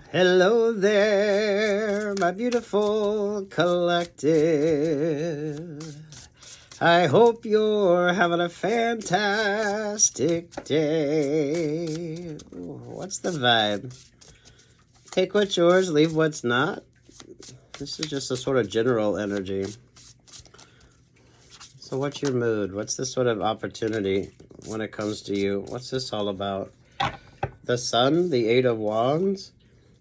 Hello there, my beautiful collective. I hope you're having a fantastic day. What's the vibe? Take what's yours, leave what's not. This is just a sort of general energy. So what's your mood? What's this sort of opportunity when it comes to you? What's this all about? The Sun, the Eight of Wands,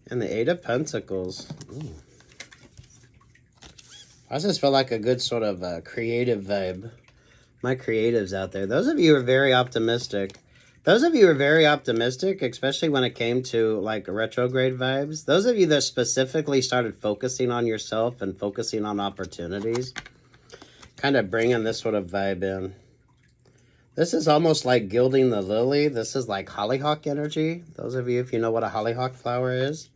and the Eight of Pentacles. Ooh. I just feel like a good sort of creative vibe. My creatives out there. Those of you who are very optimistic. Those of you who are very optimistic, especially when it came to like retrograde vibes. Those of you that specifically started focusing on yourself and focusing on opportunities. Kind of bringing this sort of vibe in. This is almost like gilding the lily. This is like hollyhock energy. Those of you, if you know what a hollyhock flower is.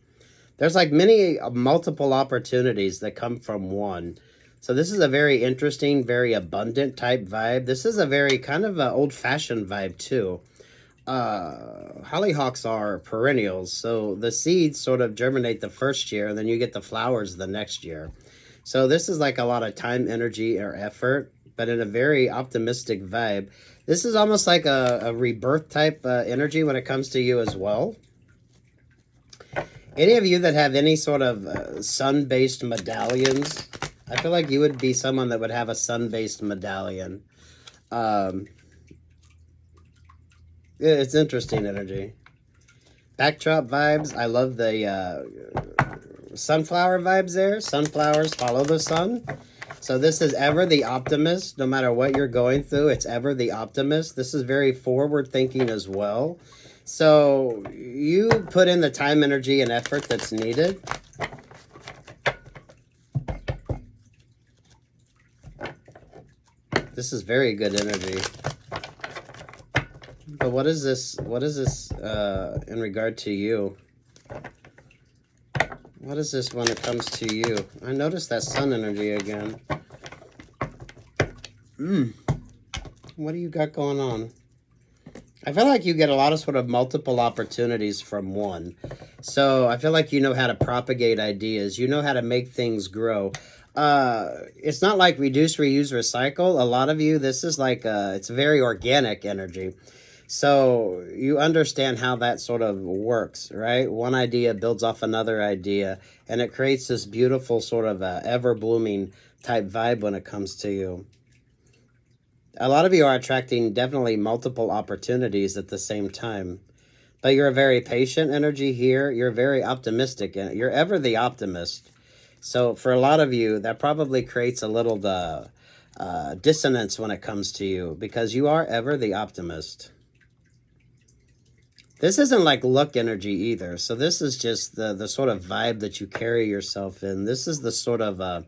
There's like multiple opportunities that come from one. So this is a very interesting, very abundant type vibe. This is a very kind of old-fashioned vibe too. Hollyhocks are perennials. So the seeds sort of germinate the first year and then you get the flowers the next year. So this is like a lot of time, energy, or effort, but in a very optimistic vibe. This is almost like a rebirth type energy when it comes to you as well. Any of you that have any sort of sun-based medallions, I feel like you would be someone that would have a sun-based medallion. It's interesting energy. Backdrop vibes, I love the sunflower vibes there. Sunflowers follow the sun. So this is ever the optimist. No matter what you're going through, it's ever the optimist. This is very forward thinking as well. So you put in the time, energy, and effort that's needed. This is very good energy. But what is this? What is this in regard to you? What is this when it comes to you? I noticed that sun energy again. What do you got going on? I feel like you get a lot of sort of multiple opportunities from one. So I feel like you know how to propagate ideas. You know how to make things grow. It's not like reduce, reuse, recycle. A lot of you, this is like, it's very organic energy. So you understand how that sort of works, right? One idea builds off another idea, and it creates this beautiful sort of ever-blooming type vibe when it comes to you. A lot of you are attracting definitely multiple opportunities at the same time. But you're a very patient energy here. You're very optimistic. You're ever the optimist. So for a lot of you, that probably creates a little dissonance when it comes to you, because you are ever the optimist. This isn't like luck energy either. So this is just the sort of vibe that you carry yourself in. This is the sort of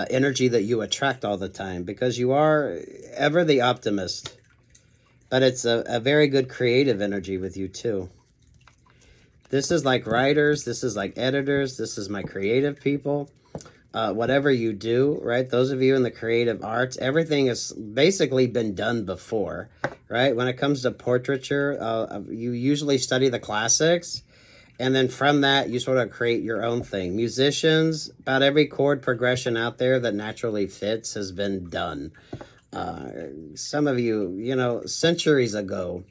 energy that you attract all the time, because you are ever the optimist. But it's a very good creative energy with you too. This is like writers. This is like editors. This is my creative people. Whatever you do, right? Those of you in the creative arts, everything has basically been done before, right? When it comes to portraiture, you usually study the classics, and then from that, you sort of create your own thing. Musicians, about every chord progression out there that naturally fits has been done. Some of you, you know, centuries ago,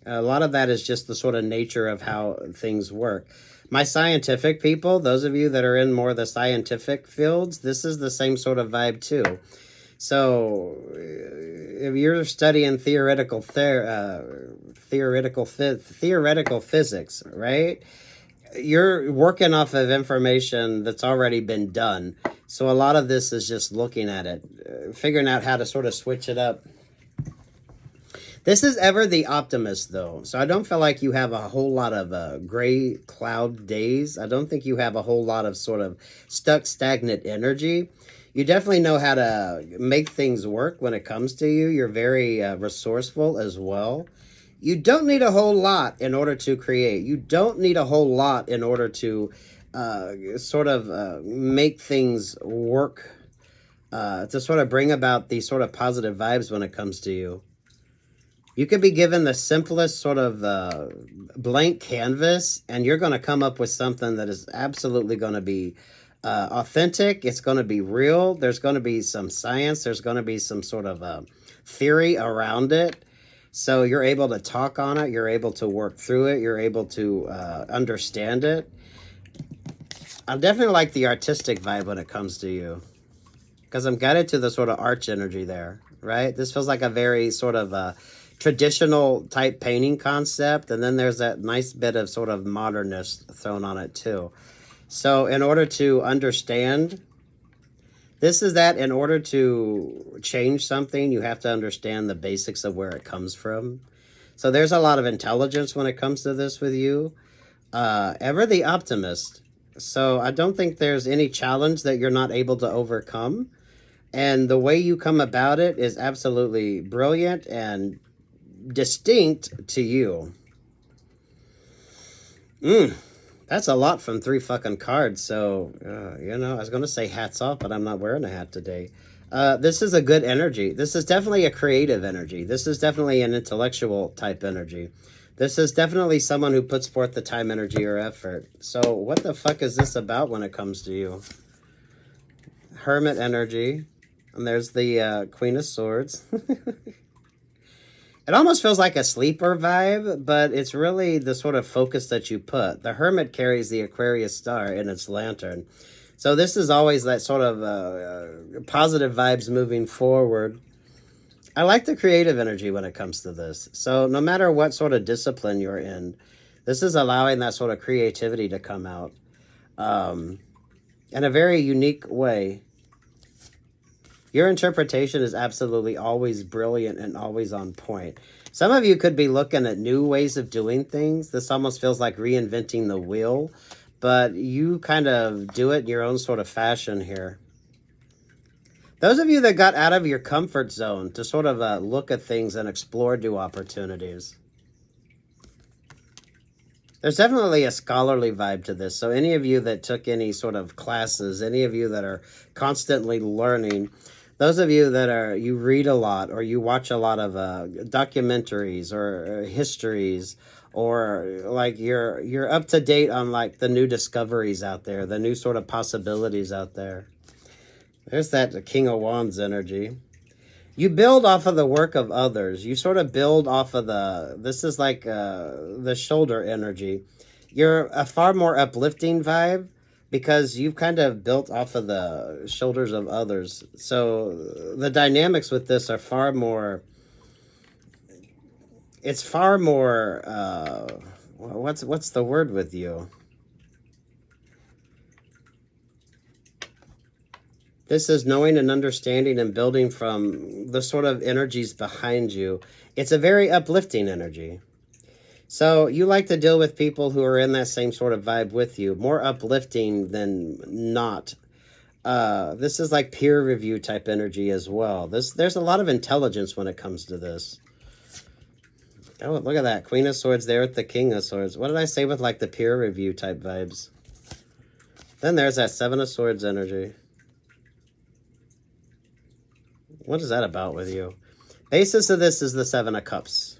a lot of that is just the sort of nature of how things work. My scientific people, those of you that are in more of the scientific fields, this is the same sort of vibe too. So if you're studying theoretical physics, right? You're working off of information that's already been done. So a lot of this is just looking at it, figuring out how to sort of switch it up. This is ever the optimist, though. So I don't feel like you have a whole lot of gray cloud days. I don't think you have a whole lot of sort of stuck, stagnant energy. You definitely know how to make things work when it comes to you. You're very resourceful as well. You don't need a whole lot in order to create. You don't need a whole lot in order to sort of make things work, to sort of bring about these sort of positive vibes when it comes to you. You could be given the simplest sort of blank canvas, and you're going to come up with something that is absolutely going to be authentic. It's going to be real. There's going to be some science. There's going to be some sort of theory around it. So you're able to talk on it. You're able to work through it. You're able to understand it. I definitely like the artistic vibe when it comes to you, because I'm guided to the sort of arch energy there, right? This feels like a very sort of traditional type painting concept. And then there's that nice bit of sort of modernist thrown on it too. So in order to understand, this is that in order to change something, you have to understand the basics of where it comes from. So there's a lot of intelligence when it comes to this with you. Ever the optimist. So I don't think there's any challenge that you're not able to overcome. And the way you come about it is absolutely brilliant and distinct to you. That's a lot from 3 fucking cards. So, you know, I was going to say hats off, but I'm not wearing a hat today. This is a good energy. This is definitely a creative energy. This is definitely an intellectual type energy. This is definitely someone who puts forth the time, energy, or effort. So what the fuck is this about when it comes to you? Hermit energy. And there's the Queen of Swords. It almost feels like a sleeper vibe, but it's really the sort of focus that you put. The Hermit carries the Aquarius star in its lantern. So this is always that sort of positive vibes moving forward. I like the creative energy when it comes to this. So no matter what sort of discipline you're in, this is allowing that sort of creativity to come out in a very unique way. Your interpretation is absolutely always brilliant and always on point. Some of you could be looking at new ways of doing things. This almost feels like reinventing the wheel, but you kind of do it in your own sort of fashion here. Those of you that got out of your comfort zone to sort of look at things and explore new opportunities. There's definitely a scholarly vibe to this. So any of you that took any sort of classes, any of you that are constantly learning, those of you that you read a lot or you watch a lot of documentaries or histories, or like you're up to date on like the new discoveries out there, the new sort of possibilities out there. There's that King of Wands energy. You build off of the work of others. You sort of build off of this is like the shoulder energy. You're a far more uplifting vibe because you've kind of built off of the shoulders of others. So the dynamics with this are far more, it's far more, what's the word with you? This is knowing and understanding and building from the sort of energies behind you. It's a very uplifting energy. So you like to deal with people who are in that same sort of vibe with you. More uplifting than not. This is like peer review type energy as well. There's a lot of intelligence when it comes to this. Oh, look at that. Queen of Swords there with the King of Swords. What did I say with like the peer review type vibes? Then there's that Seven of Swords energy. What is that about with you? Basis of this is the Seven of Cups.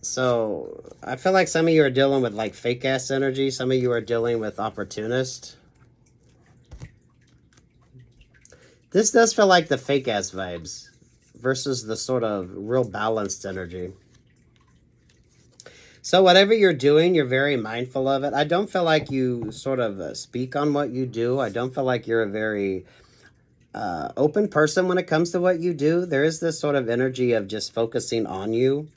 So I feel like some of you are dealing with like fake ass energy. Some of you are dealing with opportunist. This does feel like the fake ass vibes versus the sort of real balanced energy. So whatever you're doing, you're very mindful of it. I don't feel like you sort of speak on what you do. I don't feel like you're a very open person when it comes to what you do. There is this sort of energy of just focusing on you.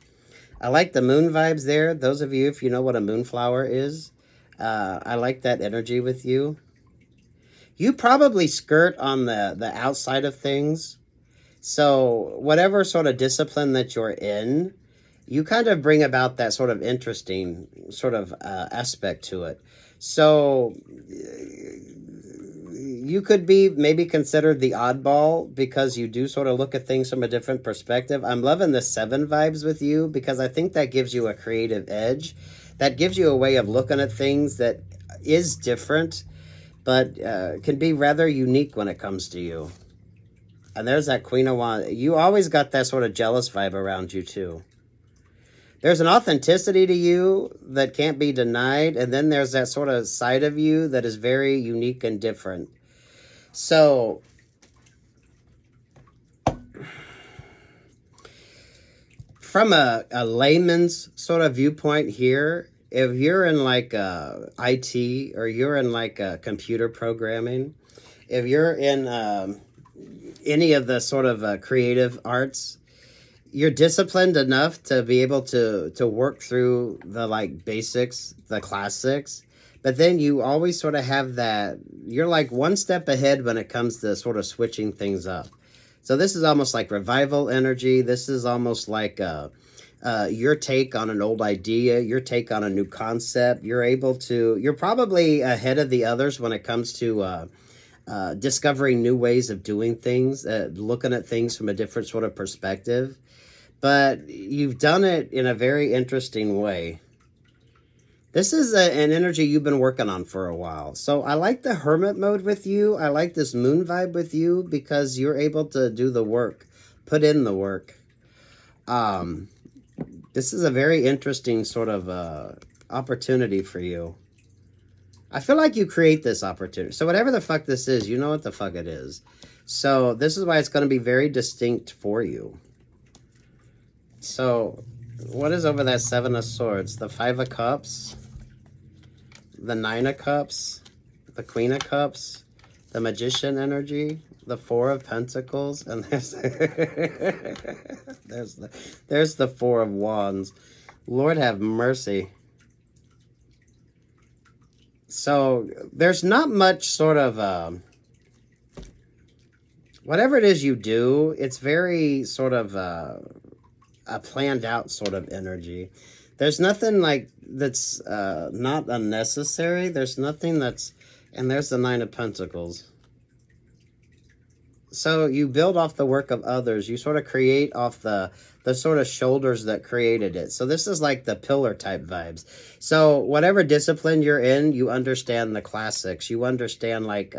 I like the moon vibes there. Those of you, if you know what a moonflower is, I like that energy with you. You probably skirt on the outside of things. So whatever sort of discipline that you're in, you kind of bring about that sort of interesting sort of aspect to it. So you could be maybe considered the oddball because you do sort of look at things from a different perspective. I'm loving the 7 vibes with you because I think that gives you a creative edge. That gives you a way of looking at things that is different, but can be rather unique when it comes to you. And there's that Queen of Wands. You always got that sort of jealous vibe around you too. There's an authenticity to you that can't be denied. And then there's that sort of side of you that is very unique and different. So from a layman's sort of viewpoint here, if you're in like IT or you're in like computer programming, if you're in any of the sort of creative arts, you're disciplined enough to be able to work through the like basics, the classics, but then you always sort of have that, you're like one step ahead when it comes to sort of switching things up. So this is almost like revival energy. This is almost like your take on an old idea, your take on a new concept. You're probably ahead of the others when it comes to discovering new ways of doing things, looking at things from a different sort of perspective. But you've done it in a very interesting way. This is an energy you've been working on for a while. So I like the hermit mode with you. I like this moon vibe with you because you're able to do the work, put in the work. This is a very interesting sort of opportunity for you. I feel like you create this opportunity. So whatever the fuck this is, you know what the fuck it is. So this is why it's going to be very distinct for you. So what is over that Seven of Swords? The Five of Cups, the Nine of Cups, the Queen of Cups, the Magician energy, the Four of Pentacles, and there's there's the Four of Wands. Lord have mercy. So there's not much sort of whatever it is you do, it's very sort of a planned out sort of energy. There's nothing like that's not unnecessary. There's nothing that's, and there's the Nine of Pentacles. So you build off the work of others. You sort of create off the sort of shoulders that created it. So this is like the pillar type vibes. So whatever discipline you're in, you understand the classics. You understand like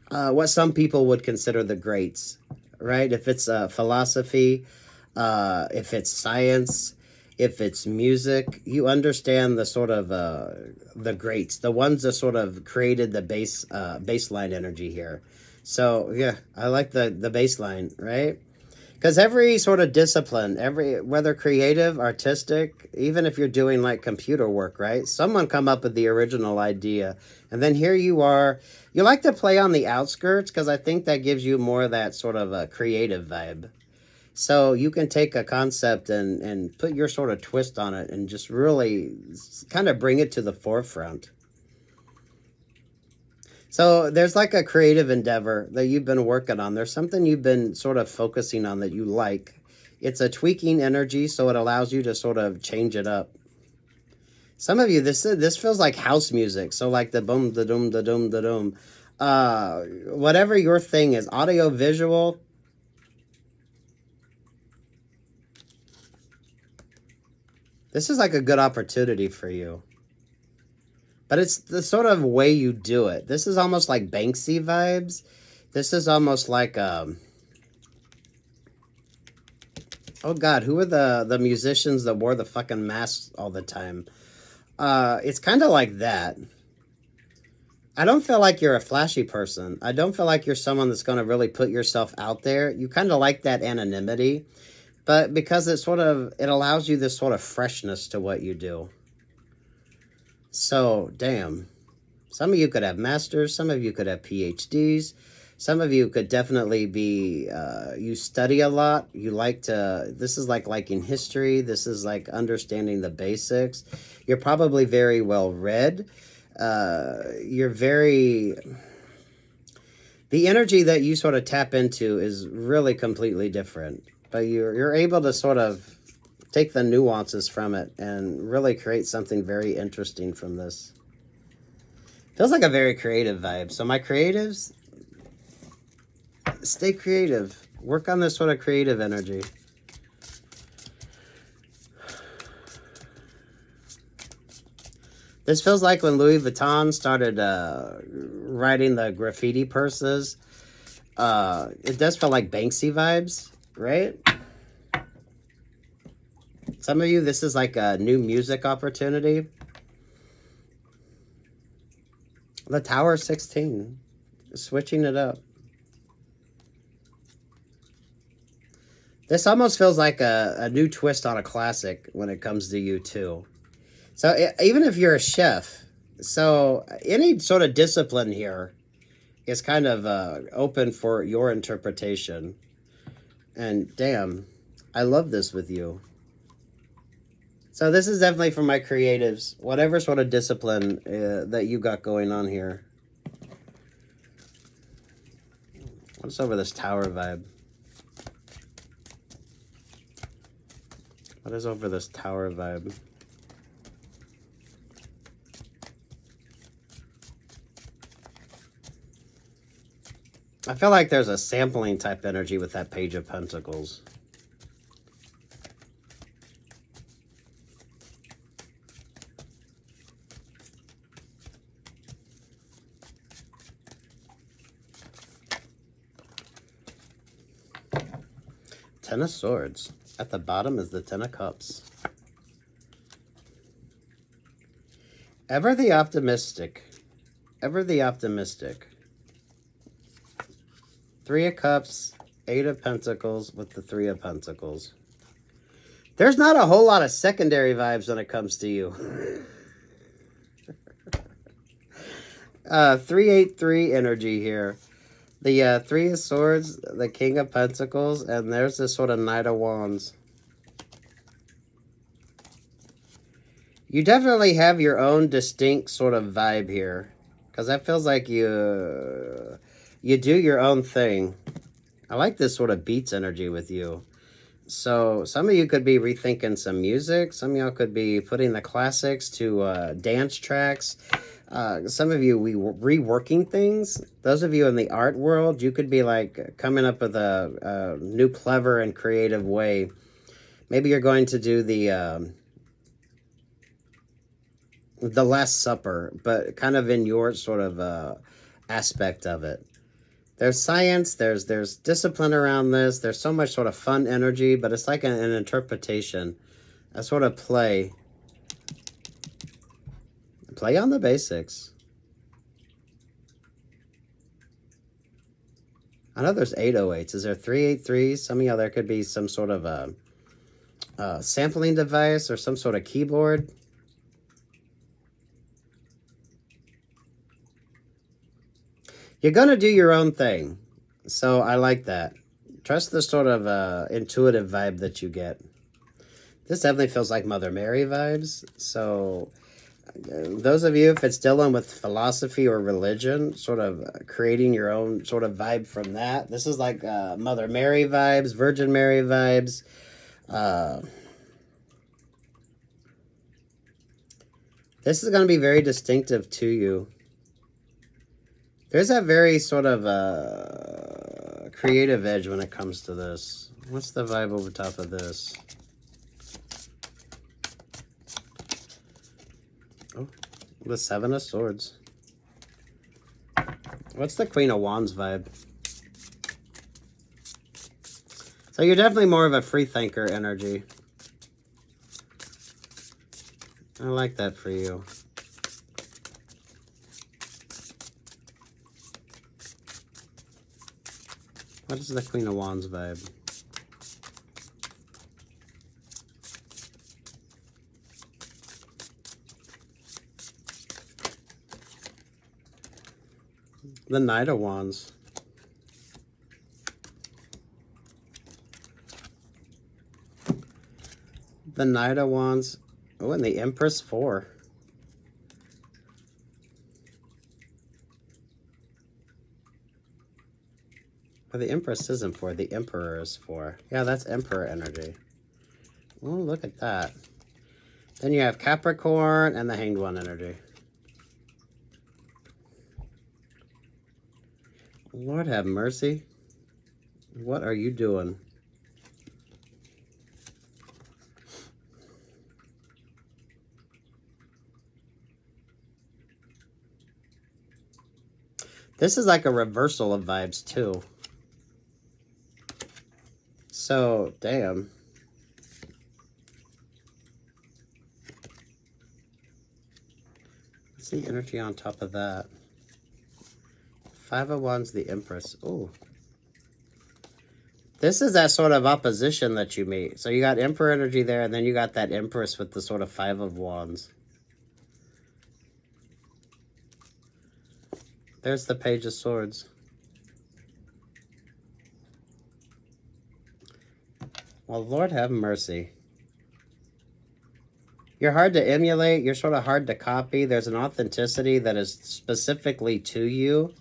what some people would consider the greats, right? If it's philosophy, if it's science, if it's music, you understand the sort of the greats, the ones that sort of created the baseline energy here. So yeah, I like the baseline, right? Because every sort of discipline, whether creative, artistic, even if you're doing like computer work, right? Someone come up with the original idea, and then here you are. You like to play on the outskirts because I think that gives you more of that sort of a creative vibe. So you can take a concept and put your sort of twist on it and just really kind of bring it to the forefront. So there's like a creative endeavor that you've been working on. There's something you've been sort of focusing on that you like. It's a tweaking energy, so it allows you to sort of change it up. Some of you, this feels like house music. So like the boom, the doom, the doom, the doom. Whatever your thing is, audio, visual. This is like a good opportunity for you. But it's the sort of way you do it. This is almost like Banksy vibes. This is almost like, oh God, who are the musicians that wore the fucking masks all the time? It's kind of like that. I don't feel like you're a flashy person. I don't feel like you're someone that's going to really put yourself out there. You kind of like that anonymity. But because it allows you this sort of freshness to what you do. So, damn. Some of you could have masters. Some of you could have PhDs. Some of you could definitely be, you study a lot. You like to, this is like liking history. This is like understanding the basics. You're probably very well read. You're very, the energy that you sort of tap into is really completely different. But you're able to sort of take the nuances from it and really create something very interesting from this. Feels like a very creative vibe. So my creatives, stay creative. Work on this sort of creative energy. This feels like when Louis Vuitton started writing the graffiti purses. It does feel like Banksy vibes, right? Some of you, this is like a new music opportunity. The Tower 16, switching it up. This almost feels like a new twist on a classic when it comes to you too. So even if you're a chef, so any sort of discipline here is kind of open for your interpretation. And damn, I love this with you. So this is definitely for my creatives, whatever sort of discipline that you got going on here. What's over this Tower vibe? What is over this Tower vibe? I feel like there's a sampling type energy with that Page of Pentacles. Ten of Swords. At the bottom is the Ten of Cups. Ever the optimistic. Ever the optimistic. Three of Cups, Eight of Pentacles with the Three of Pentacles. There's not a whole lot of secondary vibes when it comes to you. 383 energy here. The Three of Swords, the King of Pentacles, and there's this sort of Knight of Wands. You definitely have your own distinct sort of vibe here. Because that feels like you do your own thing. I like this sort of beats energy with you. So some of you could be rethinking some music. Some of y'all could be putting the classics to dance tracks. Some of you, reworking things. Those of you in the art world, you could be like coming up with a new clever and creative way. Maybe you're going to do the Last Supper, but kind of in your sort of aspect of it. There's science, there's discipline around this. There's so much sort of fun energy, but it's like an interpretation, a sort of play. Play on the basics. I know there's 808s. Is there 383s? Some of y'all, there could be some sort of a sampling device or some sort of keyboard. You're going to do your own thing. So I like that. Trust the sort of intuitive vibe that you get. This definitely feels like Mother Mary vibes. So those of you, if it's dealing with philosophy or religion, sort of creating your own sort of vibe from that. This is like Mother Mary vibes, Virgin Mary vibes. This is going to be very distinctive to you. There's that very sort of creative edge when it comes to this. What's the vibe over top of this? Oh, the Seven of Swords. What's the Queen of Wands vibe? So you're definitely more of a free thinker energy. I like that for you. What is the Queen of Wands vibe? The Knight of Wands. The Knight of Wands. Oh, and the Empress 4. Well, the Empress isn't 4. The Emperor is 4. Yeah, that's Emperor energy. Oh, look at that. Then you have Capricorn and the Hanged One energy. Lord have mercy. What are you doing? This is like a reversal of vibes too. So, damn. the energy on top of that? Five of Wands, the Empress. Ooh. This is that sort of opposition that you meet. So you got Emperor energy there, and then you got that Empress with the sort of Five of Wands. There's the Page of Swords. Well, Lord have mercy. You're hard to emulate. You're sort of hard to copy. There's an authenticity that is specifically to you.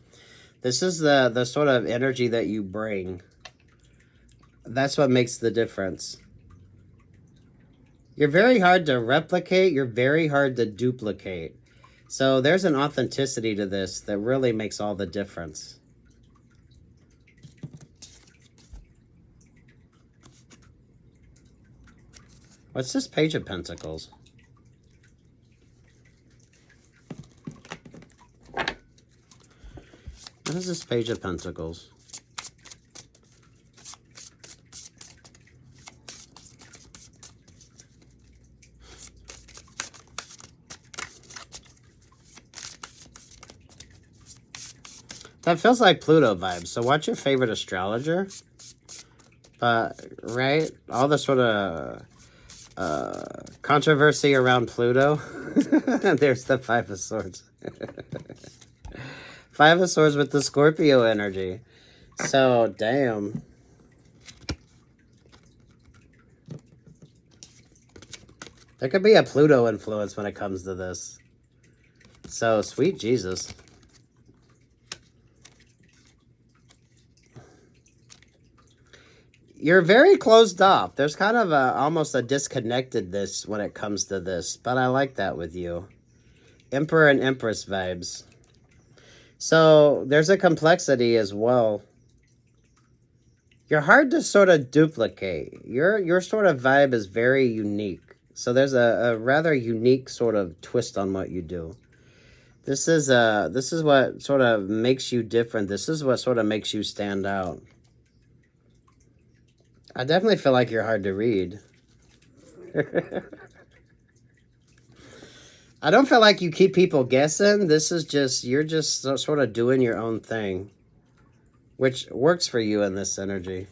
This is the sort of energy that you bring. That's what makes the difference. You're very hard to replicate. You're very hard to duplicate. So there's an authenticity to this that really makes all the difference. What's this Page of Pentacles? What is this Page of Pentacles? That feels like Pluto vibes. So what's your favorite astrologer? Right? All the sort of controversy around Pluto. There's the Five of Swords. Five of Swords with the Scorpio energy. So, damn. There could be a Pluto influence when it comes to this. So, sweet Jesus. You're very closed off. There's kind of almost a disconnectedness when it comes to this, but I like that with you. Emperor and Empress vibes. So there's a complexity as well. You're hard to sort of duplicate. Your sort of vibe is very unique. So there's a rather unique sort of twist on what you do. This is what sort of makes you different. This is what sort of makes you stand out. I definitely feel like you're hard to read. I don't feel like you keep people guessing. This is just, you're just sort of doing your own thing, which works for you in this energy.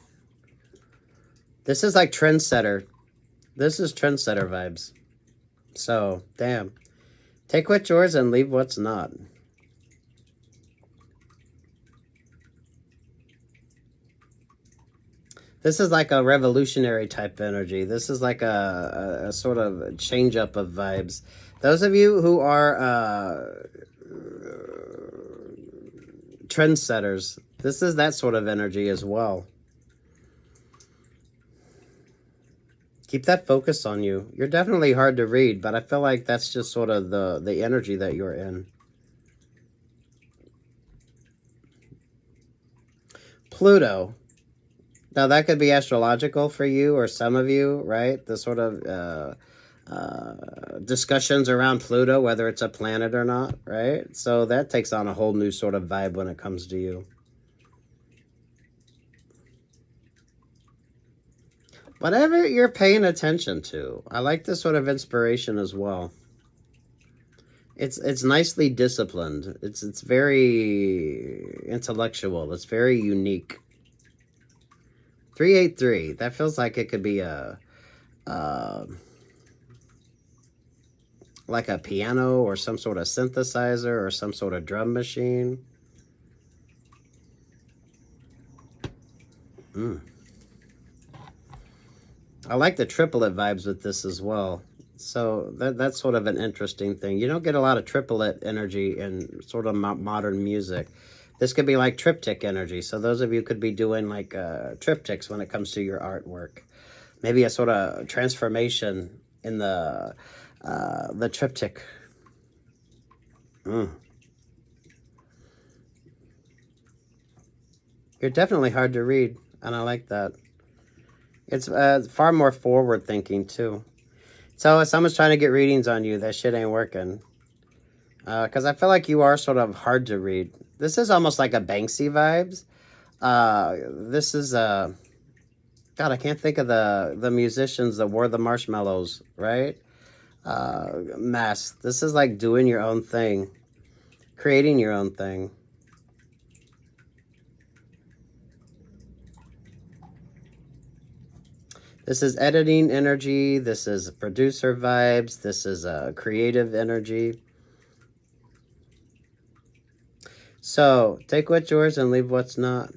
This is like trendsetter. This is trendsetter vibes. So, damn. Take what's yours and leave what's not. This is like a revolutionary type energy. This is like a sort of change up of vibes. Those of you who are trendsetters, this is that sort of energy as well. Keep that focus on you. You're definitely hard to read, but I feel like that's just sort of the energy that you're in. Pluto. Now, that could be astrological for you or some of you, right? The sort of discussions around Pluto, whether it's a planet or not, right? So that takes on a whole new sort of vibe when it comes to you. Whatever you're paying attention to. I like this sort of inspiration as well. It's nicely disciplined. It's very intellectual. It's very unique. 383. That feels like it could be a like a piano or some sort of synthesizer or some sort of drum machine. I like the triplet vibes with this as well. So that's sort of an interesting thing. You don't get a lot of triplet energy in sort of modern music. This could be like triptych energy. So those of you could be doing like triptychs when it comes to your artwork. Maybe a sort of transformation in the triptych. You're definitely hard to read, and I like that. It's far more forward thinking too. So if someone's trying to get readings on you, that shit ain't working. Because I feel like you are sort of hard to read. This is almost like a Banksy vibes. This is God, I can't think of the musicians that wore the marshmallows, right? mask. This is like doing your own thing, creating your own thing. This is editing energy. This is producer vibes. This is creative energy. So take what's yours and leave what's not.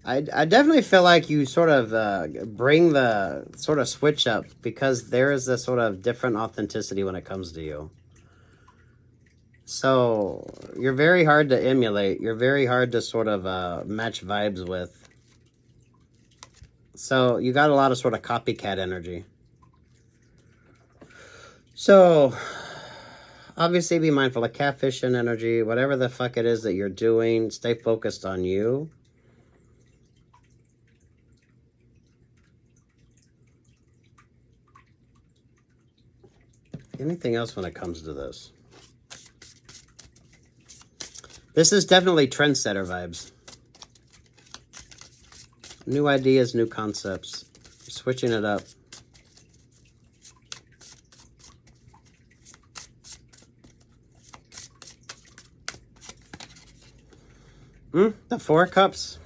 I definitely feel like you sort of bring the sort of switch up, because there is a sort of different authenticity when it comes to you. So you're very hard to emulate. You're very hard to sort of match vibes with. So you got a lot of sort of copycat energy. So obviously be mindful of catfishing energy. Whatever the fuck it is that you're doing, stay focused on you. Anything else when it comes to this? This is definitely trendsetter vibes. New ideas, new concepts. Switching it up. The Four of Cups.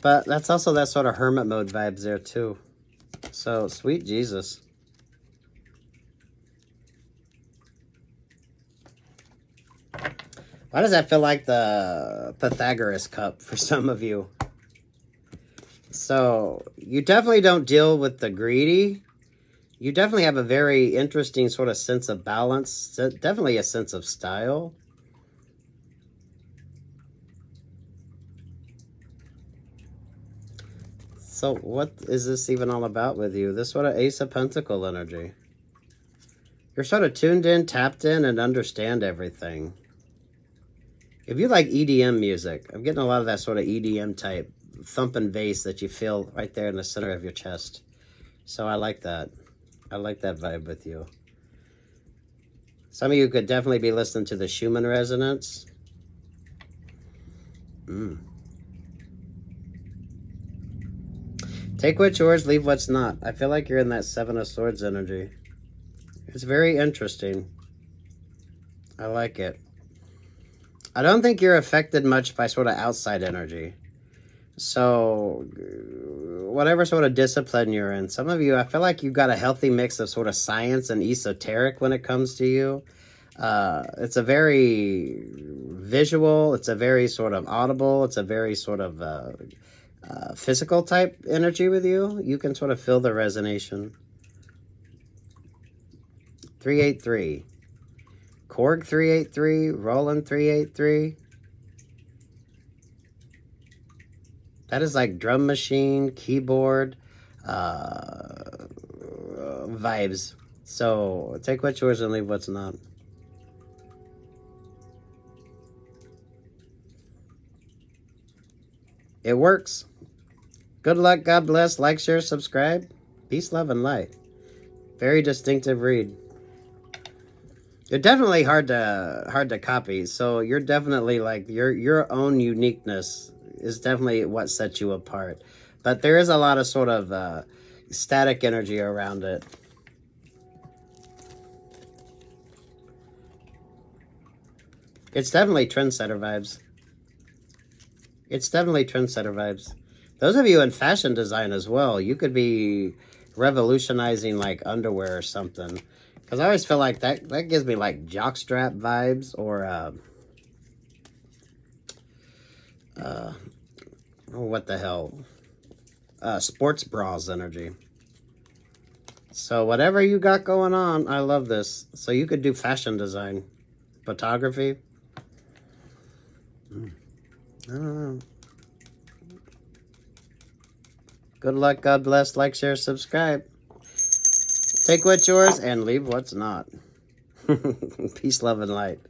But that's also that sort of hermit mode vibes there too. So, sweet Jesus. Why does that feel like the Pythagoras cup for some of you? So, you definitely don't deal with the greedy. You definitely have a very interesting sort of sense of balance. Definitely a sense of style. So, what is this even all about with you? This sort of Ace of Pentacle energy. You're sort of tuned in, tapped in, and understand everything. If you like EDM music, I'm getting a lot of that sort of EDM type thumping bass that you feel right there in the center of your chest. So I like that. I like that vibe with you. Some of you could definitely be listening to the Schumann resonance. Take what's yours, leave what's not. I feel like you're in that Seven of Swords energy. It's very interesting. I like it. I don't think you're affected much by sort of outside energy. So, whatever sort of discipline you're in, some of you, I feel like you've got a healthy mix of sort of science and esoteric when it comes to you. It's a very visual, it's a very sort of audible, it's a very sort of physical type energy with you. You can sort of feel the resonation. 383. Korg 383, Roland 383. That is like drum machine, keyboard, vibes. So take what's yours and leave what's not. It works. Good luck, God bless, like, share, subscribe. Peace, love, and light. Very distinctive read. You're definitely hard to copy, so you're definitely like your own uniqueness is definitely what sets you apart. But there is a lot of sort of static energy around it. It's definitely trendsetter vibes. It's definitely trendsetter vibes. Those of you in fashion design as well, you could be revolutionizing like underwear or something. Because I always feel like that gives me like jockstrap vibes or what the hell? Sports bras energy. So whatever you got going on, I love this. So you could do fashion design, photography. I don't know. Good luck, God bless, like, share, subscribe. Take what's yours and leave what's not. Peace, love, and light.